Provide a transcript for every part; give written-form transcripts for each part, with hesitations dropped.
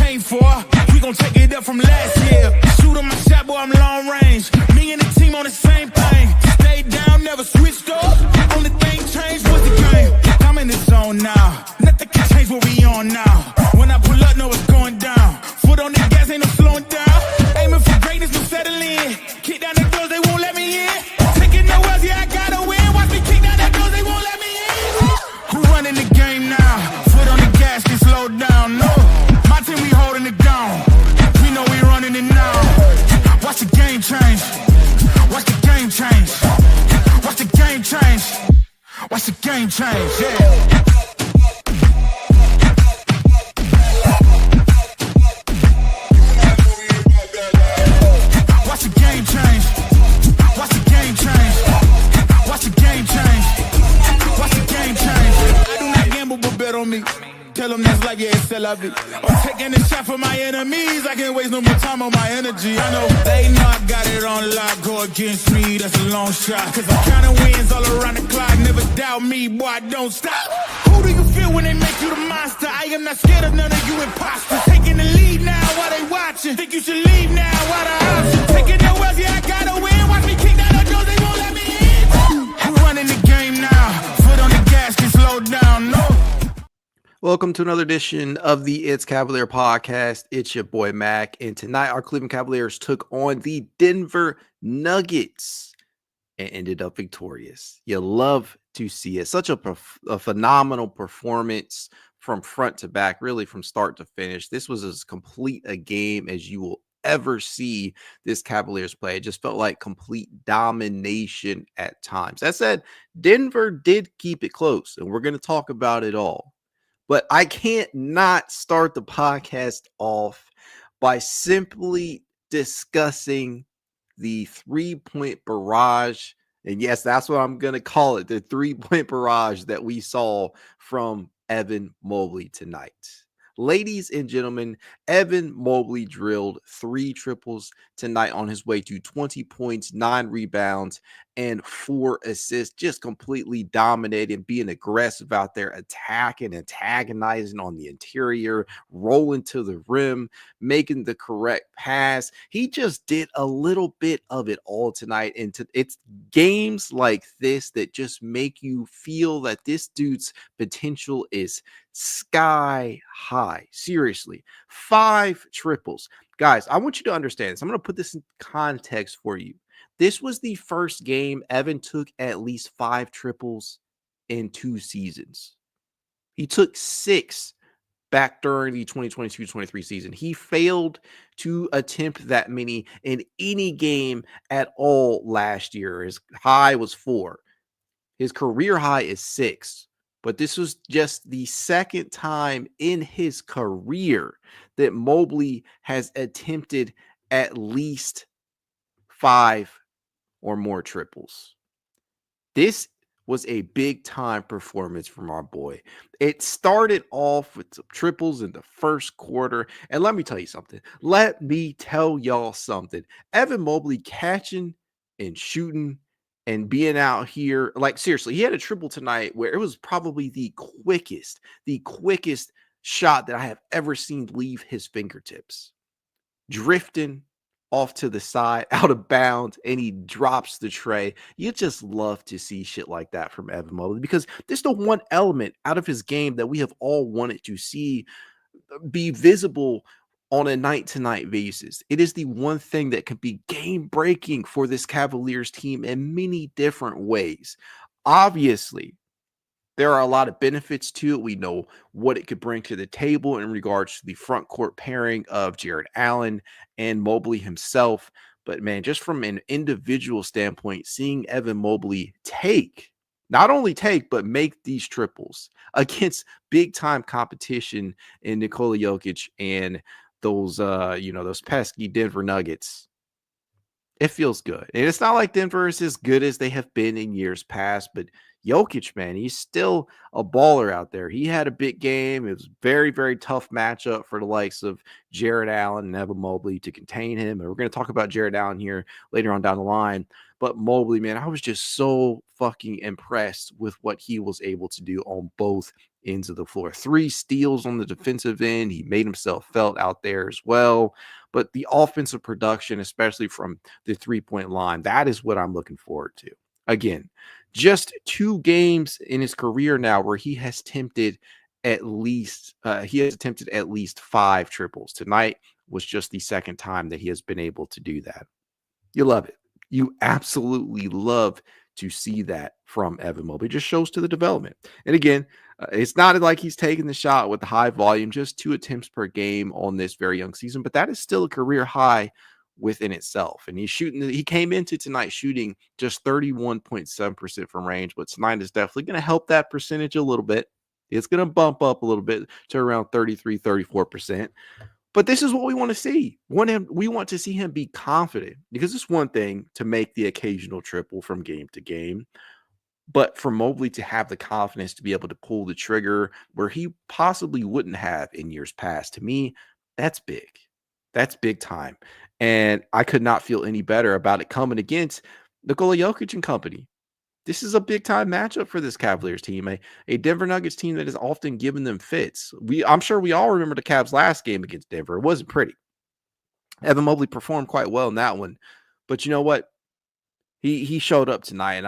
came for. We gon' take it up from last year. Shoot on my shot, boy, I'm long range. Me and the team on the same thing. Stayed down, never switched up. Only thing changed was the game. I'm in the zone now. Nothing can change what we on now. When I pull up, know it's going down. Foot on the gas, ain't no slowing down. Aiming for greatness, no settling. Kick down the doors, they won't let me in. Taking no L's, yeah, I gotta win. Watch me kick down the doors, they won't let me in. Who running the game now? Foot on the gas, can slow down. No, my team, we holding it down. We know we running it now. Watch the game change. Watch the game change. Watch the game change. Watch the game change, yeah. On me. Tell them that's like, yeah, it's LIV. I'm taking a shot for my enemies. I can't waste no more time on my energy. I know they know I got it on lock. Go against me, that's a long shot. Cause I'm counting wins all around the clock. Never doubt me, boy, I don't stop. Who do you feel when they make you the monster? I am not scared of none of you imposters. Taking the lead now while they watching. Think you should leave now while the option. Taking no L's, yeah, I gotta win. Watch me kick down the doors, they won't let me in. I'm running the game now. Foot on the gas, can slow down, no. Welcome to another edition of the It's Cavalier podcast. It's your boy Mac, and tonight our Cleveland Cavaliers took on the Denver Nuggets and ended up victorious. You love to see it. Such a phenomenal performance from front to back, really from start to finish. This was as complete a game as you will ever see this Cavaliers play. It just felt like complete domination at times. That said, Denver did keep it close, and we're going to talk about it all. But I can't not start the podcast off by simply discussing the three-point barrage. And yes, that's what I'm going to call it, the three-point barrage that we saw from Evan Mobley tonight. Ladies and gentlemen, Evan Mobley drilled 3 triples tonight on his way to 20 points, 9 rebounds, and 4 assists, just completely dominating, being aggressive out there, attacking, antagonizing on the interior, rolling to the rim, making the correct pass. He just did a little bit of it all tonight. And it's games like this that just make you feel that this dude's potential is sky high. Seriously, 5 triples. Guys, I want you to understand this. I'm going to put this in context for you. This was the first game Evan took at least 5 triples in 2 seasons. He took 6 back during the 2022-23 season. He failed to attempt that many in any game at all last year. His high was 4. His career high is 6. But this was just the second time in his career that Mobley has attempted at least 5 or more triples. This was a big time performance from our boy. It started off with some triples in the first quarter. And let me tell you something. Let me tell y'all something. Evan Mobley catching and shooting and being out here, like seriously, he had a triple tonight where it was probably the quickest shot that I have ever seen leave his fingertips. Drifting off to the side, out of bounds, and he drops the tray. You just love to see shit like that from Evan Mobley because there's the one element out of his game that we have all wanted to see be visible on a night-to-night basis. It is the one thing that can be game-breaking for this Cavaliers team in many different ways. Obviously, there are a lot of benefits to it. We know what it could bring to the table in regards to the front court pairing of Jared Allen and Mobley himself. But man, just from an individual standpoint, seeing Evan Mobley not only take, but make these triples against big-time competition in Nikola Jokic and those pesky Denver Nuggets. It feels good. And it's not like Denver is as good as they have been in years past, but Jokic, man, he's still a baller out there. He had a big game. It was very, very tough matchup for the likes of Jared Allen and Evan Mobley to contain him. And we're going to talk about Jared Allen here later on down the line. But Mobley, man, I was just so fucking impressed with what he was able to do on both ends of the floor. 3 steals on the defensive end. He made himself felt out there as well. But the offensive production, especially from the 3-point line, that is what I'm looking forward to. Again, just 2 games in his career now where he has attempted at least 5 triples. Tonight was just the second time that he has been able to do that. You love it. You absolutely love to see that from Evan Mobley. It just shows to the development. And again, it's not like he's taking the shot with the high volume, just 2 attempts per game on this very young season, but that is still a career high within itself. And he came into tonight shooting just 31.7% from range, but tonight is definitely going to help that percentage a little bit. It's going to bump up a little bit to around 33, 34%. But this is what we want to see. We want to see him be confident, because it's one thing to make the occasional triple from game to game, but for Mobley to have the confidence to be able to pull the trigger where he possibly wouldn't have in years past, to me, that's big. That's big time. And I could not feel any better about it coming against Nikola Jokic and company. This is a big time matchup for this Cavaliers team, a Denver Nuggets team that has often given them fits. I'm sure we all remember the Cavs' last game against Denver. It wasn't pretty. Evan Mobley performed quite well in that one, but you know what? He showed up tonight,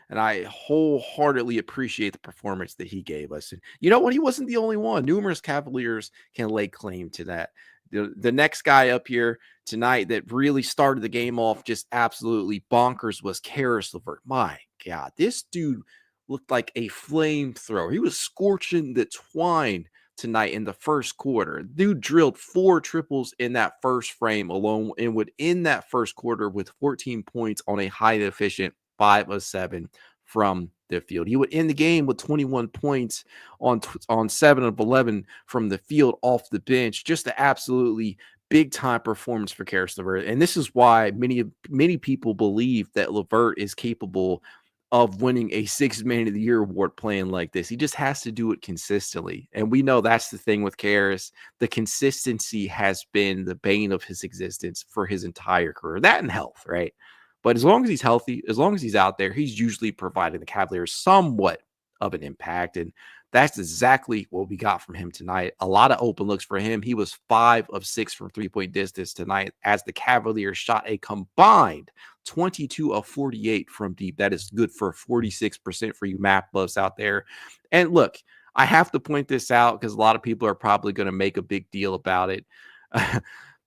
and I wholeheartedly appreciate the performance that he gave us. And you know what? He wasn't the only one. Numerous Cavaliers can lay claim to that. The next guy up here tonight that really started the game off just absolutely bonkers was Caris LeVert. My God, this dude looked like a flamethrower. He was scorching the twine tonight in the first quarter. Dude drilled 4 triples in that first frame alone, and would end that first quarter with 14 points on a highly efficient 5 of 7 from the field. He would end the game with 21 points on 7 of 11 from the field off the bench. Just an absolutely big time performance for Caris LeVert. And this is why many people believe that LeVert is capable of winning a 6th Man of the Year award playing like this. He just has to do it consistently. And we know that's the thing with Caris. The consistency has been the bane of his existence for his entire career. That and health, right? But as long as he's healthy, as long as he's out there, he's usually providing the Cavaliers somewhat of an impact. And that's exactly what we got from him tonight. A lot of open looks for him. He was 5 of 6 from 3-point distance tonight, as the Cavaliers shot a combined 22 of 48 from deep. That is good for 46% for you math buffs out there. And look, I have to point this out because a lot of people are probably going to make a big deal about it.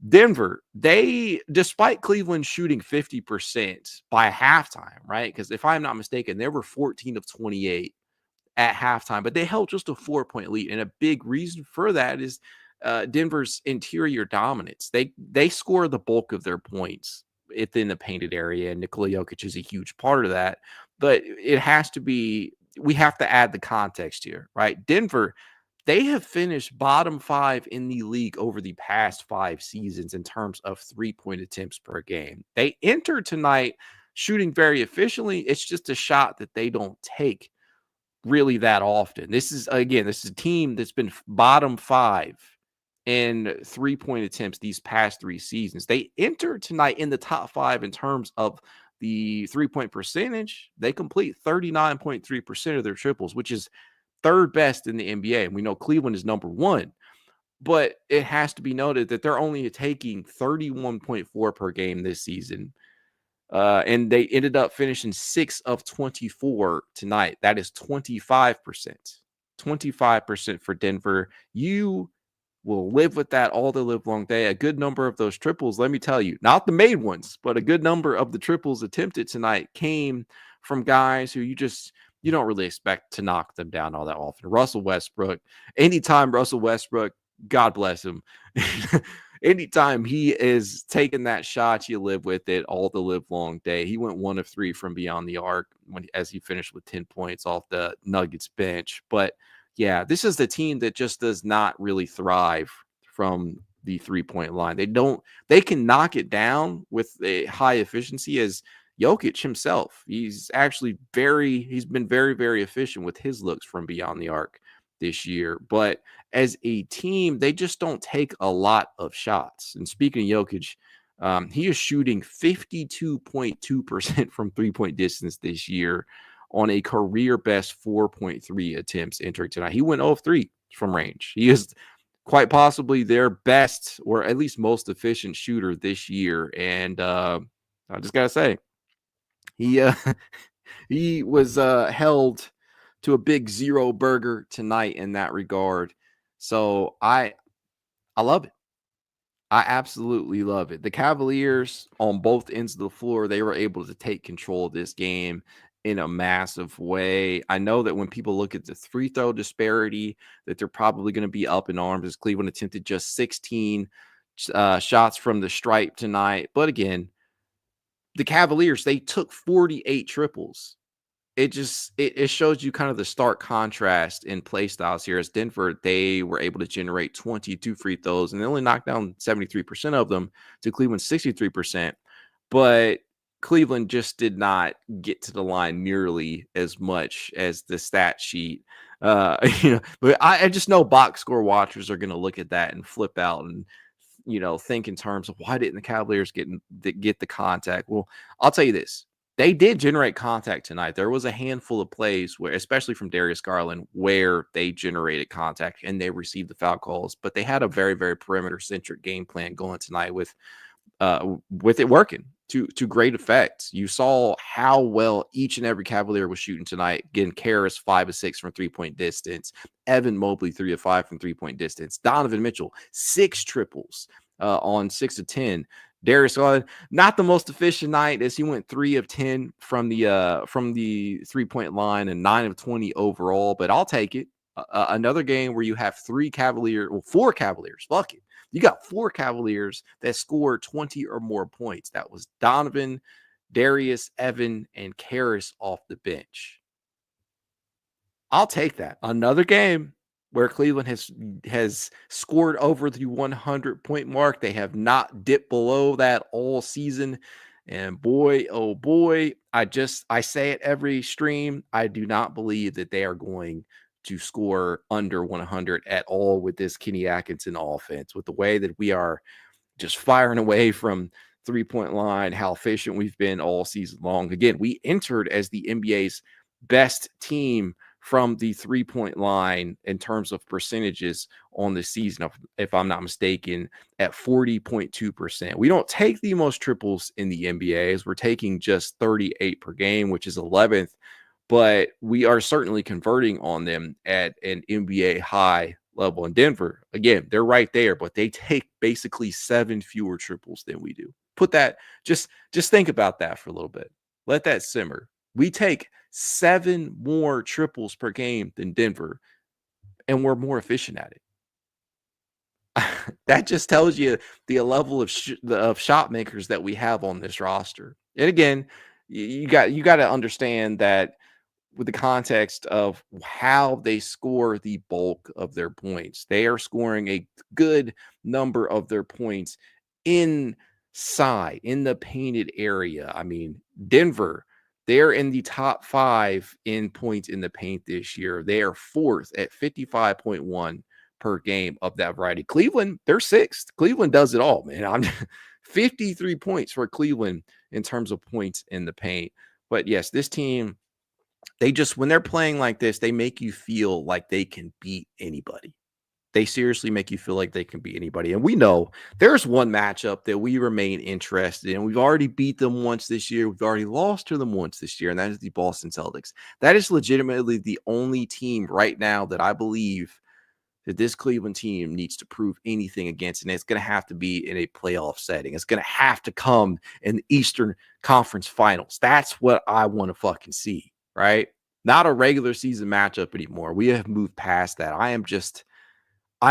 Denver, despite Cleveland shooting 50% by halftime, right? Because if I'm not mistaken, they were 14 of 28 at halftime, but they held just a 4-point lead. And a big reason for that is Denver's interior dominance. They score the bulk of their points within the painted area, and Nikola Jokic is a huge part of that. But it has to be, we have to add the context here, right? Denver, they have finished bottom 5 in the league over the past 5 seasons in terms of 3-point attempts per game. They entered tonight shooting very efficiently. It's just a shot that they don't take really that often. This is a team that's been bottom 5 in 3-point attempts these past 3 seasons. They entered tonight in the top 5 in terms of the 3-point percentage. They complete 39.3% of their triples, which is 3rd best in the NBA. And we know Cleveland is number 1, but it has to be noted that they're only taking 31.4 per game this season. And they ended up finishing 6 of 24 tonight. That is 25%. 25% for Denver. You will live with that all the live long day. A good number of those triples, let me tell you, not the made ones, but a good number of the triples attempted tonight came from guys who you don't really expect to knock them down all that often. Russell Westbrook, anytime Russell Westbrook, God bless him. Anytime he is taking that shot, you live with it all the live long day. He went 1 of 3 from beyond the arc as he finished with 10 points off the Nuggets bench. But yeah, this is the team that just does not really thrive from the 3-point line. They can knock it down with a high efficiency as Jokic himself. He's been very, very efficient with his looks from beyond the arc this year. But as a team, they just don't take a lot of shots. And speaking of Jokic, he is shooting 52.2% from 3-point distance this year on a career best 4.3 attempts entering tonight. He went 0 of 3 from range. He is quite possibly their best or at least most efficient shooter this year. And I just got to say, he he was held to a big zero burger tonight in that regard. So I love it. I absolutely love it. The Cavaliers on both ends of the floor, they were able to take control of this game in a massive way. I know that when people look at the free throw disparity, that they're probably going to be up in arms as Cleveland attempted just 16 shots from the stripe tonight. But again, the Cavaliers, they took 48 triples. It shows you kind of the stark contrast in play styles here. As Denver, they were able to generate 22 free throws and they only knocked down 73% of them to Cleveland's 63%. But Cleveland just did not get to the line nearly as much as the stat sheet. But I just know box score watchers are going to look at that and flip out and think in terms of why didn't the Cavaliers get the contact? Well, I'll tell you this. They did generate contact tonight. There was a handful of plays where, especially from Darius Garland, where they generated contact and they received the foul calls, but they had a very, very perimeter-centric game plan going tonight with it working to great effect. You saw how well each and every Cavalier was shooting tonight. Again, Caris 5 of 6 from 3-point distance. Evan Mobley 3 of 5 from 3-point distance. Donovan Mitchell 6 triples on 6 of 10. Darius Garland, not the most efficient night as he went 3 of 10 from the 3-point line and 9 of 20 overall, but I'll take it. Another game where you have 4 Cavaliers. Fuck it. You got 4 Cavaliers that scored 20 or more points. That was Donovan, Darius, Evan, and Caris off the bench. I'll take that. Another game where Cleveland has scored over the 100-point mark. They have not dipped below that all season. And boy, oh boy, I say it every stream. I do not believe that they are going to score under 100 at all with this Kenny Atkinson offense, with the way that we are just firing away from 3-point line, how efficient we've been all season long. Again, we entered as the NBA's best team from the 3-point line in terms of percentages on the season, if I'm not mistaken, at 40.2%. We don't take the most triples in the NBA, as we're taking just 38 per game, which is 11th, but we are certainly converting on them at an NBA high level. In Denver, again, they're right there, but they take basically 7 fewer triples than we do. Put that, just think about that for a little bit. Let that simmer. We take 7 more triples per game than Denver, and we're more efficient at it. That just tells you the level of shot makers that we have on this roster. And again, you got to understand that with the context of how they score the bulk of their points. They are scoring a good number of their points inside, in the painted area. I mean, Denver, they're in the top 5 in points in the paint this year. They are 4th at 55.1 per game of that variety. Cleveland, they're 6th. Cleveland does it all, man. I'm 53 points for Cleveland in terms of points in the paint. But yes, this team, when they're playing like this, they make you feel like they can beat anybody. They seriously make you feel like they can beat anybody. And we know there's one matchup that we remain interested in. We've already beat them once this year. We've already lost to them once this year, and that is the Boston Celtics. That is legitimately the only team right now that I believe that this Cleveland team needs to prove anything against, and it's going to have to be in a playoff setting. It's going to have to come in the Eastern Conference Finals. That's what I want to fucking see, right? Not a regular season matchup anymore. We have moved past that. I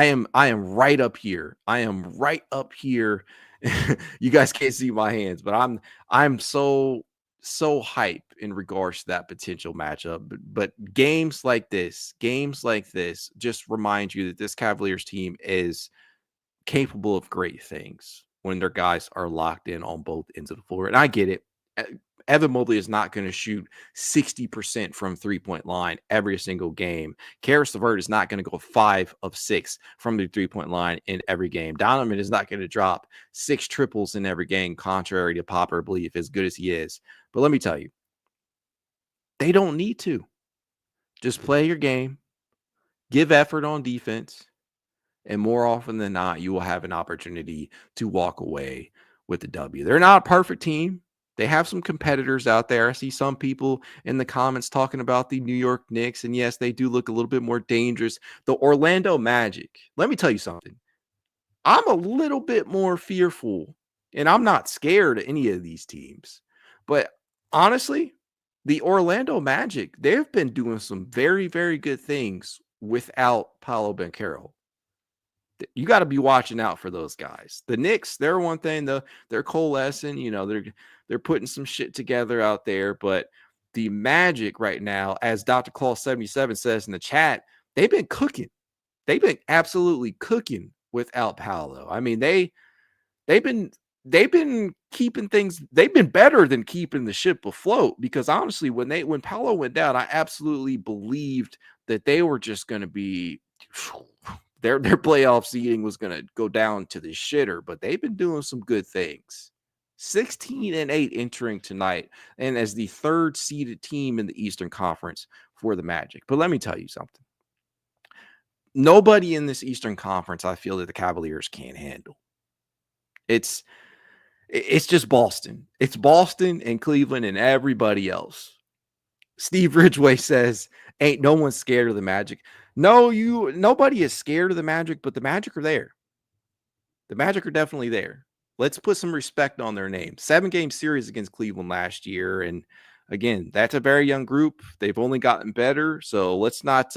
am right up here. I am right up here. You guys can't see my hands, but I'm so hype in regards to that potential matchup. But games like this just remind you that this Cavaliers team is capable of great things when their guys are locked in on both ends of the floor. And I get it. Evan Mobley is not going to shoot 60% from three-point line every single game. Caris LeVert is not going to go 5 of 6 from the three-point line in every game. Donovan is not going to drop 6 triples in every game, contrary to popular belief, as good as he is. But let me tell you, they don't need to. Just play your game, give effort on defense, and more often than not, you will have an opportunity to walk away with the W. They're not a perfect team. They have some competitors out there. I see some people in the comments talking about the New York Knicks, and yes, they do look a little bit more dangerous. The Orlando Magic, let me tell you something. I'm a little bit more fearful, and I'm not scared of any of these teams. But honestly, the Orlando Magic, they've been doing some very, very good things without Paolo Banchero. You got to be watching out for those guys. The Knicks, they're one thing, they're coalescing, they're putting some shit together out there, but the Magic right now, as Dr. Claus 77 says in the chat, they've been cooking. They've been absolutely cooking without Paolo. I mean, they've been keeping things, they've been better than keeping the ship afloat, because honestly, when Paolo went down, I absolutely believed that they were just going to be their playoff seeding was going to go down to the shitter, but they've been doing some good things. 16-8 entering tonight, and as the 3rd seeded team in the Eastern Conference for the Magic. But let me tell you something. Nobody in this Eastern Conference, I feel, that the Cavaliers can't handle. It's just Boston. It's Boston and Cleveland and everybody else. Steve Ridgway says, ain't no one scared of the Magic. No, nobody is scared of the Magic, but the Magic are there. The Magic are definitely there. Let's put some respect on their name. 7-game series against Cleveland last year. And again, that's a very young group. They've only gotten better. So let's not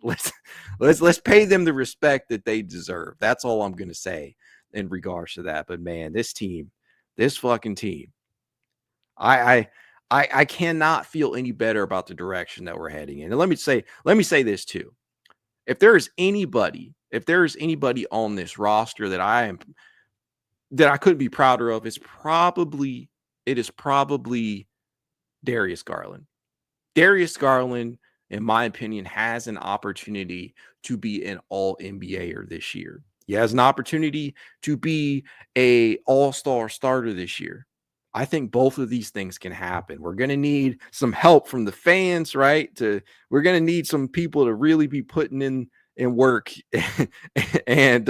let's pay them the respect that they deserve. That's all I'm gonna say in regards to that. But man, this fucking team, I cannot feel any better about the direction that we're heading in. And let me say this too. If there is anybody on this roster that I couldn't be prouder of, it is probably Darius Garland. Darius Garland, in my opinion, has an opportunity to be an all-NBAer this year. He has an opportunity to be an all-star starter this year. I think both of these things can happen. We're going to need some help from the fans, right? We're going to need some people to really be putting in work and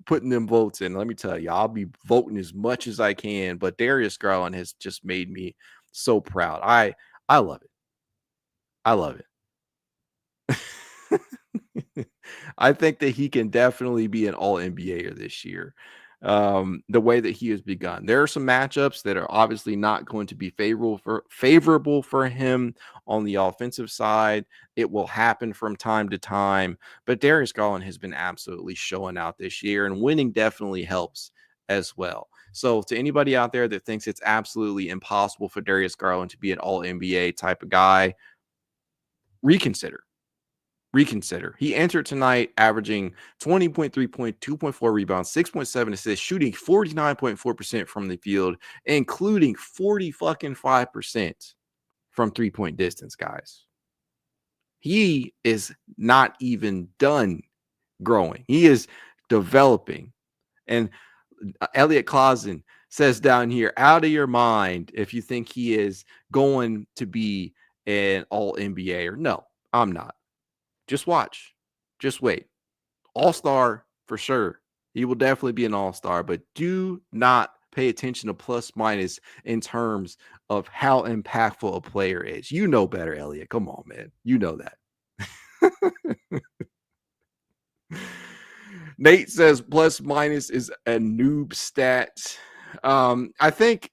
putting them votes in. Let me tell you, I'll be voting as much as I can, but Darius Garland has just made me so proud. I love it. I love it. I think that he can definitely be an all-NBAer this year. The way that he has begun. There are some matchups that are obviously not going to be favorable for him on the offensive side. It will happen from time to time, but Darius Garland has been absolutely showing out this year, and winning definitely helps as well. So to anybody out there that thinks it's absolutely impossible for Darius Garland to be an all-NBA type of guy, reconsider. He entered tonight averaging 20.3 points, 2.4 rebounds, 6.7 assists, shooting 49.4% from the field, including 40% from three-point distance, guys. He is not even done growing. He is developing. And Elliot Clausen says down here, out of your mind if you think he is going to be an all-NBA or no, I'm not. Just watch. Just wait. All-star for sure. He will definitely be an all-star, but do not pay attention to plus minus in terms of how impactful a player is. You know better, Elliot. Come on, man. You know that. Nate says plus minus is a noob stat. I think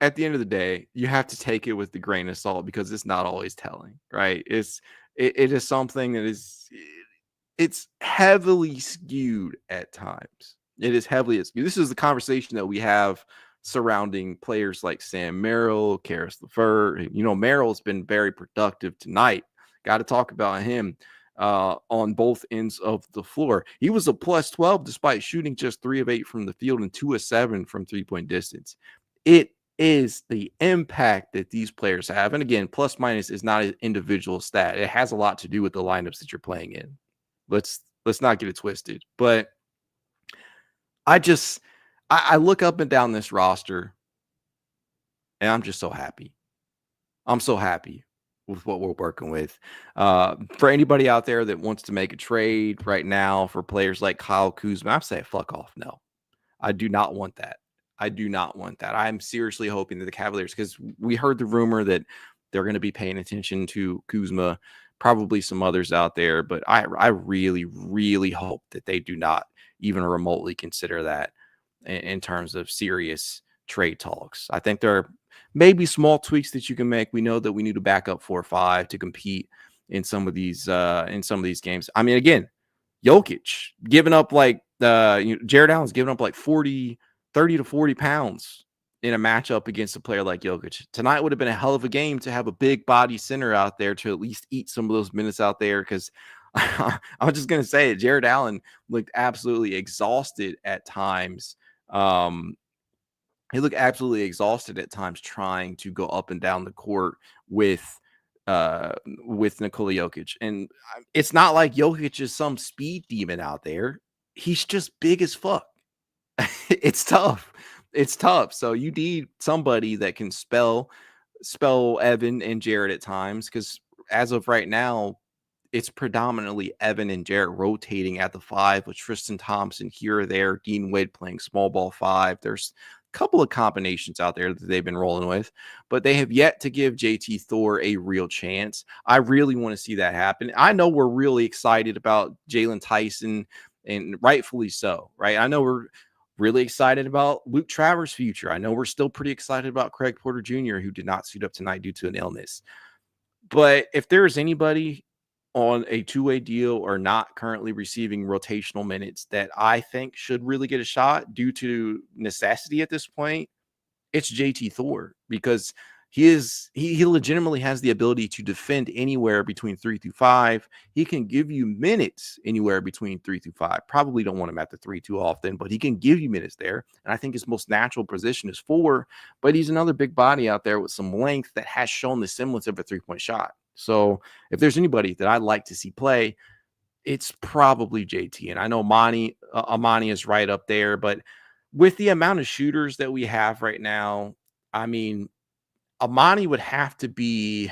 at the end of the day, you have to take it with the grain of salt because it's not always telling, right? It is something that it's heavily skewed at times. It is heavily skewed. This is the conversation that we have surrounding players like Sam Merrill, Caris LeVert. Merrill's been very productive tonight. Got to talk about him. on both ends of the floor. He was a plus 12 despite shooting just 3 of 8 from the field and 2 of 7 from three-point distance. It is the impact that these players have. And again, plus minus is not an individual stat. It has a lot to do with the lineups that you're playing in. Let's not get it twisted. But I look up and down this roster and I'm just so happy. I'm so happy with what we're working with. For anybody out there that wants to make a trade right now for players like Kyle Kuzma, I'm saying fuck off. No, I do not want that. I do not want that. I'm seriously hoping that the Cavaliers, because we heard the rumor that they're going to be paying attention to Kuzma, probably some others out there, but I really, really hope that they do not even remotely consider that in terms of serious trade talks. I think there are maybe small tweaks that you can make. We know that we need to back up 4 or 5 to compete in some of these games. I mean, again, Jokic giving up like Jared Allen's giving up like 30 to 40 pounds in a matchup against a player like Jokic. Tonight would have been a hell of a game to have a big body center out there to at least eat some of those minutes out there, because I'm just going to say it. Jared Allen looked absolutely exhausted at times. He looked absolutely exhausted at times trying to go up and down the court with Nikola Jokic. And it's not like Jokic is some speed demon out there. He's just big as fuck. It's tough. It's tough. So you need somebody that can spell Evan and Jared at times, because as of right now, it's predominantly Evan and Jared rotating at the 5 with Tristan Thompson here or there, Dean Wade playing small ball 5. There's a couple of combinations out there that they've been rolling with, but they have yet to give JT Thor a real chance. I really want to see that happen. I know we're really excited about Jalen Tyson, and rightfully so, right? I know we're really excited about Luke Travers' future. I know we're still pretty excited about Craig Porter Jr., who did not suit up tonight due to an illness. But if there is anybody on a two-way deal or not currently receiving rotational minutes that I think should really get a shot due to necessity at this point, it's JT Thor, because he legitimately has the ability to defend anywhere between 3 through 5. He can give you minutes anywhere between 3 through 5. Probably don't want him at the 3 too often, but he can give you minutes there. And I think his most natural position is 4, but he's another big body out there with some length that has shown the semblance of a 3-point shot. So if there's anybody that I'd like to see play, it's probably JT. And I know Amani is right up there, but with the amount of shooters that we have right now, I mean, Amani would have to be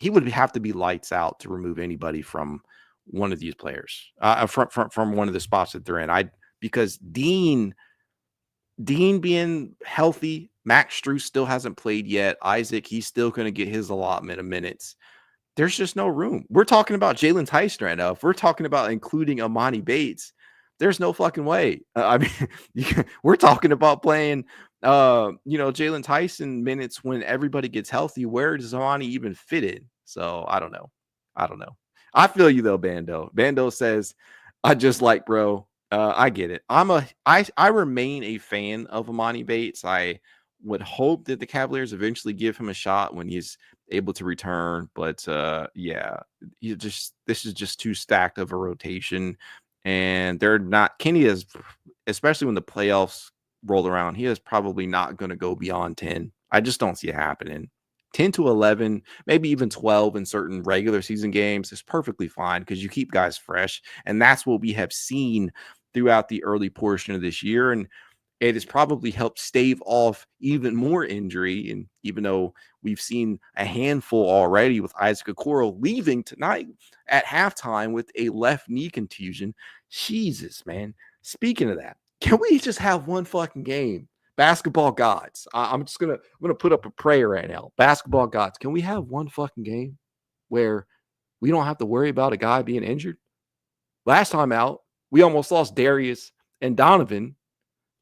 lights out to remove anybody from one of these players, from one of the spots that they're in. Because Dean being healthy, Max Strus still hasn't played yet. Isaac, he's still going to get his allotment of minutes. There's just no room. We're talking about Jalen Tyson right now. If we're talking about including Amani Bates, there's no fucking way. I mean, we're talking about playing Jalen Tyson minutes when everybody gets healthy. Where does Amani even fit in? So I don't know. I feel you though, Bando. Bando says, I just like, bro. I get it. I remain a fan of Amani Bates. I would hope that the Cavaliers eventually give him a shot when he's able to return. But this is just too stacked of a rotation. And they're not, Kenny is, especially when the playoffs roll around, he is probably not going to go beyond 10. I just don't see it happening. 10 to 11, maybe even 12 in certain regular season games is perfectly fine, because you keep guys fresh. And that's what we have seen throughout the early portion of this year. And it has probably helped stave off even more injury. And even though we've seen a handful already, with Isaac Okoro leaving tonight at halftime with a left knee contusion. Jesus, man. Speaking of that, can we just have one fucking game? Basketball gods. I'm gonna put up a prayer right now. Basketball gods. Can we have one fucking game where we don't have to worry about a guy being injured? Last time out, we almost lost Darius and Donovan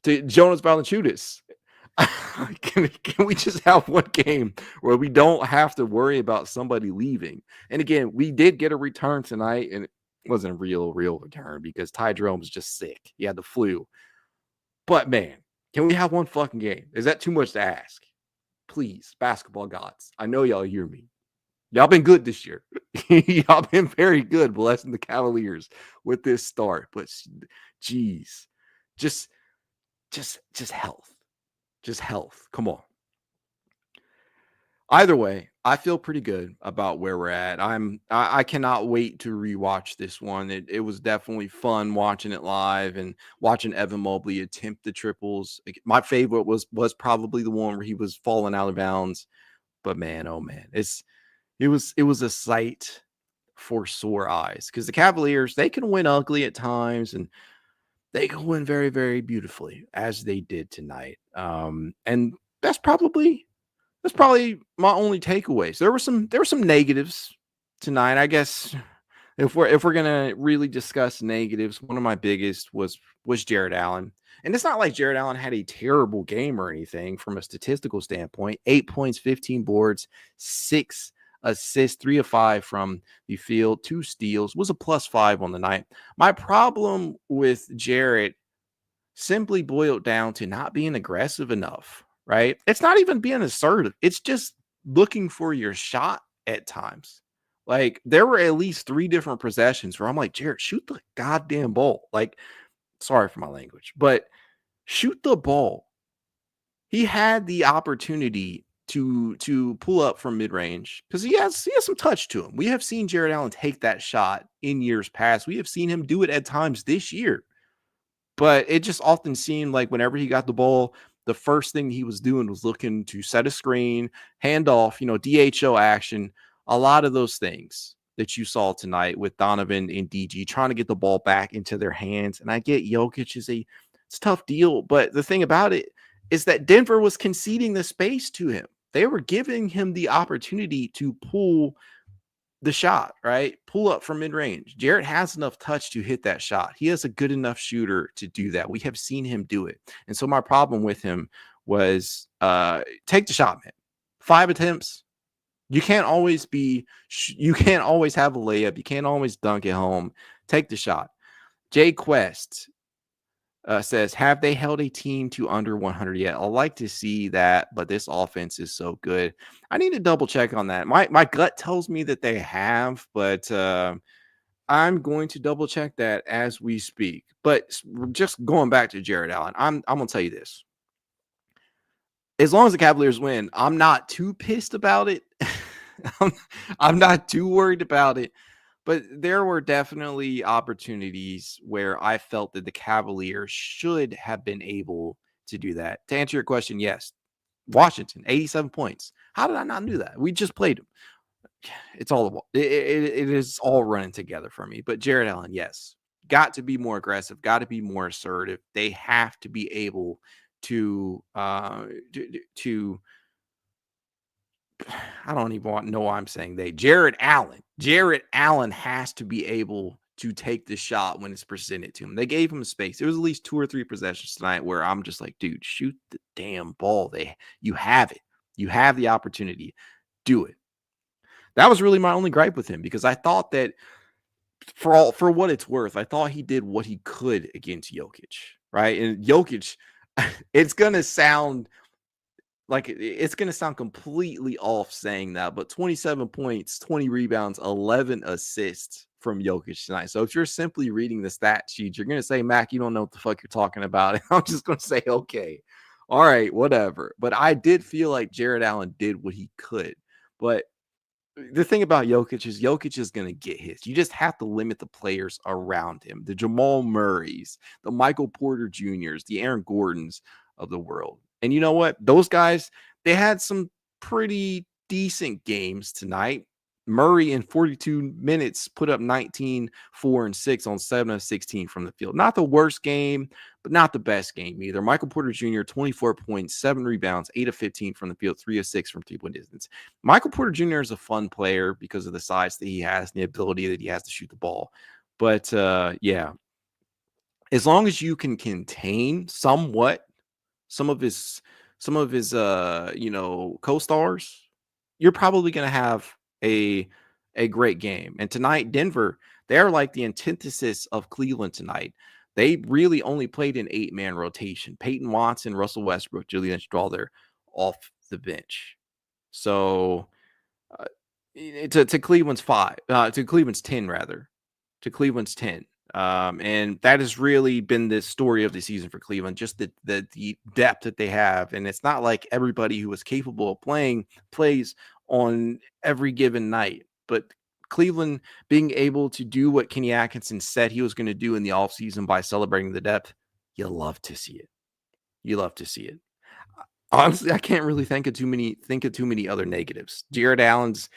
to Jonas Valanciunas. Can we just have one game where we don't have to worry about somebody leaving? And again, we did get a return tonight, and it wasn't a real return because Ty Jerome was just sick. He had the flu. But man, can we have one fucking game? Is that too much to ask? Please, basketball gods. I know y'all hear me. Y'all been good this year. Y'all been very good blessing the Cavaliers with this start. But geez, just health. Just health. Come on. Either way, I feel pretty good about where we're at. I cannot wait to rewatch this one. It was definitely fun watching it live and watching Evan Mobley attempt the triples. My favorite was probably the one where he was falling out of bounds. But man, oh man, it was a sight for sore eyes because the Cavaliers, they can win ugly at times and they can win very, very beautifully as they did tonight. And that's probably my only takeaways. There were some negatives tonight. I guess if we're gonna really discuss negatives, one of my biggest was Jared Allen. And it's not like Jared Allen had a terrible game or anything from a statistical standpoint. 8 points, 15 boards, 6 assists, 3 of 5 from the field, 2 steals, was a +5 on the night. My problem with Jared simply boiled down to not being aggressive enough, right? It's not even being assertive. It's just looking for your shot at times. Like there were at least 3 different possessions where I'm like, Jared, shoot the goddamn ball. Like, sorry for my language, but shoot the ball. He had the opportunity to pull up from mid-range because he has some touch to him. We have seen Jared Allen take that shot in years past. We have seen him do it at times this year. But it just often seemed like whenever he got the ball, the first thing he was doing was looking to set a screen, hand off, DHO action, a lot of those things that you saw tonight with Donovan and DG trying to get the ball back into their hands. And I get Jokic it's a tough deal, but the thing about it is that Denver was conceding the space to him. They were giving him the opportunity to pull the shot, right? Pull up from mid-range. Jarrett has enough touch to hit that shot. He is a good enough shooter to do that. We have seen him do it. And so my problem with him was take the shot, man. 5 attempts. You can't always have a layup. You can't always dunk it home. Take the shot. Jay Quest says, have they held a team to under 100 yet? I'd like to see that, but this offense is so good. I need to double check on that. My gut tells me that they have, but I'm going to double check that as we speak. But just going back to Jared Allen, I'm going to tell you this. As long as the Cavaliers win, I'm not too pissed about it. I'm not too worried about it. But there were definitely opportunities where I felt that the Cavaliers should have been able to do that. To answer your question, yes. Washington, 87 points. How did I not do that? We just played them. It's all it is all running together for me. But Jared Allen, yes, got to be more aggressive, got to be more assertive. They have to be able to I don't even know why I'm saying they. Jared Allen has to be able to take the shot when it's presented to him. They gave him space. There was at least 2 or 3 possessions tonight where I'm just like, dude, shoot the damn ball. You have it. You have the opportunity. Do it. That was really my only gripe with him because I thought that for what it's worth, I thought he did what he could against Jokic, right? And Jokic, it's gonna sound completely off saying that, but 27 points, 20 rebounds, 11 assists from Jokic tonight. So if you're simply reading the stat sheet, you're going to say, Mac, you don't know what the fuck you're talking about. And I'm just going to say, okay, all right, whatever. But I did feel like Jared Allen did what he could. But the thing about Jokic is going to get his. You just have to limit the players around him, the Jamal Murrays, the Michael Porter Jr.'s, the Aaron Gordons of the world. And you know what? Those guys, they had some pretty decent games tonight. Murray in 42 minutes put up 19, 4, and 6 on 7 of 16 from the field. Not the worst game, but not the best game either. Michael Porter Jr., 24 points, 7 rebounds, 8 of 15 from the field, 3 of 6 from 3-point distance. Michael Porter Jr. is a fun player because of the size that he has and the ability that he has to shoot the ball. But, yeah, as long as you can contain somewhat some of his co-stars, you're probably going to have a great game. And tonight, Denver, they're like the antithesis of Cleveland tonight. They really only played an 8-man rotation. Peyton Watson, Russell Westbrook, Julian Strawther off the bench. So to Cleveland's 5, to Cleveland's 10 rather, to Cleveland's 10. And that has really been the story of the season for Cleveland, just the depth that they have. And it's not like everybody who is capable of playing plays on every given night, but Cleveland being able to do what Kenny Atkinson said he was going to do in the offseason by celebrating the depth, you love to see it. You love to see it. Honestly, I can't really think of too many other negatives. Jared Allen's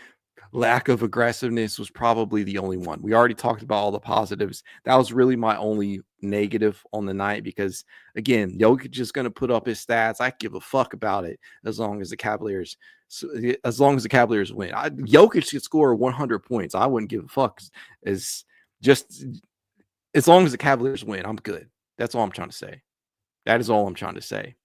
lack of aggressiveness was probably the only one. We already talked about all the positives. That was really my only negative on the night because, again, Jokic is going to put up his stats. I give a fuck about it as long as the Cavaliers win. Jokic should score 100 points. I wouldn't give a fuck as long as the Cavaliers win. I'm good. That's all I'm trying to say. That is all I'm trying to say.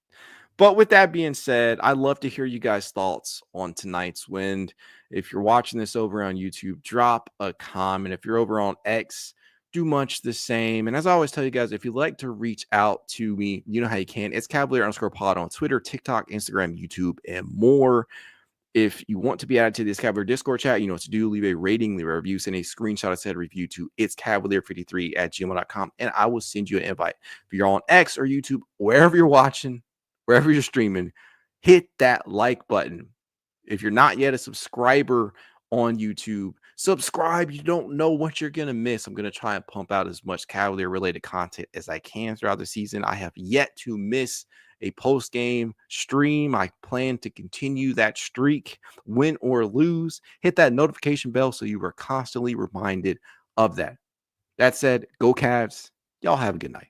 But with that being said, I'd love to hear you guys' thoughts on tonight's win. If you're watching this over on YouTube, drop a comment. If you're over on X, do much the same. And as I always tell you guys, if you'd like to reach out to me, you know how you can. It's Cavalier_pod on Twitter, TikTok, Instagram, YouTube, and more. If you want to be added to this Cavalier Discord chat, you know what to do. Leave a rating, leave a review, send a screenshot of said review to itscavalier53@gmail.com, and I will send you an invite. If you're on X or YouTube, wherever you're watching, wherever you're streaming, hit that like button. If you're not yet a subscriber on YouTube, subscribe. You don't know what you're going to miss. I'm going to try and pump out as much Cavalier-related content as I can throughout the season. I have yet to miss a post-game stream. I plan to continue that streak, win or lose. Hit that notification bell so you are constantly reminded of that. That said, go Cavs. Y'all have a good night.